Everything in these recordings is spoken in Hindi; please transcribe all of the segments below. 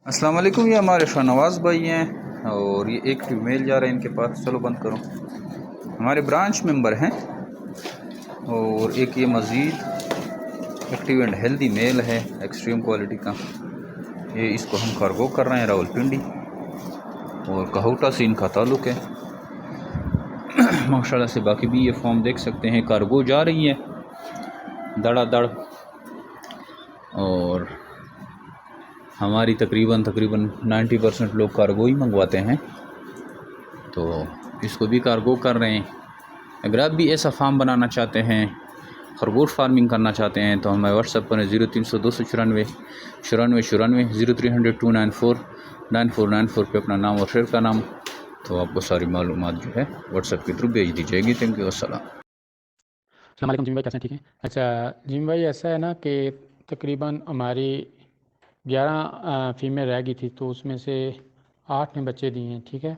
अस्सलाम वालेकुम। ये हमारे शाहनवाज़ भाई हैं और ये एक फीमेल जा रहे हैं इनके पास। चलो बंद करो। हमारे ब्रांच मेंबर हैं और एक ये मज़ीद एक्टिव एंड हेल्दी मेल है एक्सट्रीम क्वालिटी का। ये इसको हम कार्गो कर रहे हैं रावलपिंडी और कहूटा से इनका ताल्लुक़ है। माशाल्लाह से बाकी भी ये फॉर्म देख सकते हैं, कार्गो जा रही है दड़ादड़। और हमारी तकरीबन 90% लोग कार्गो ही मंगवाते हैं, तो इसको भी कार्गो कर रहे हैं। अगर आप भी ऐसा फार्म बनाना चाहते हैं, खरगोश फार्मिंग करना चाहते हैं, तो हमें व्हाट्सएप पर 0300 294 94 0300 294 9494 पे अपना नाम और शेयर का नाम, तो आपको सारी मालूमात जो है व्हाट्सएप के थ्रू भेज दी जाएगी। Thank you. अस्सलाम। अस्सलाम वालेकुम जिम भाई, कैसे हैं? ठीक है। अच्छा जिम भाई, ऐसा है ना कि तकरीबन हमारी 11 फीमेल रह गई थी, तो उसमें से 8 ने बच्चे दिए हैं। ठीक है।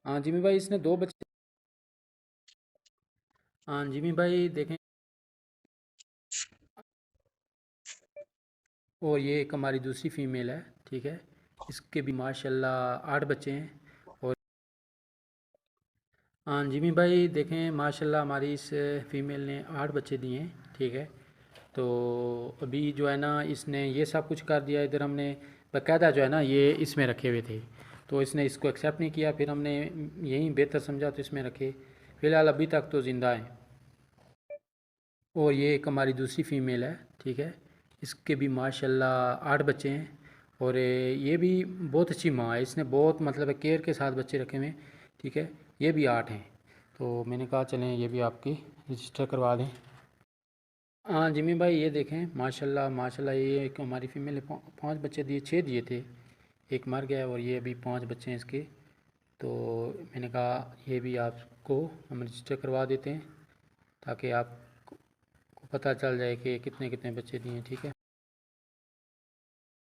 हाँ जिमी भाई, इसने 2 बच्चे। हाँ जिमी भाई देखें, और ये एक हमारी दूसरी फीमेल है। ठीक है। इसके भी माशाल्लाह 8 बच्चे हैं। और हाँ जिमी भाई देखें, माशाल्लाह हमारी इस फीमेल ने 8 बच्चे दिए हैं। ठीक है। तो अभी जो है ना, इसने ये सब कुछ कर दिया। इधर हमने बाकायदा जो है ना ये इसमें रखे हुए थे, तो इसने इसको एक्सेप्ट नहीं किया। फिर हमने यही बेहतर समझा तो इसमें रखे। फ़िलहाल अभी तक तो ज़िंदा है। और ये एक हमारी दूसरी फ़ीमेल है। ठीक है। इसके भी माशाल्लाह 8 बच्चे हैं। और ये भी बहुत अच्छी माँ है। इसने बहुत मतलब केयर के साथ बच्चे रखे हुए हैं। ठीक है। ये भी 8 हैं। तो मैंने कहा चलें ये भी आपकी रजिस्टर करवा दें। हाँ जिमी भाई, ये देखें माशाल्लाह माशाल्लाह, ये एक हमारी फीमेल ने 5 बच्चे दिए, 6 दिए थे, एक मर गया है, और ये अभी 5 बच्चे हैं इसके। तो मैंने कहा ये भी आपको हम रजिस्टर करवा देते हैं, ताकि आपको पता चल जाए कि कितने कितने बच्चे दिए हैं। ठीक है।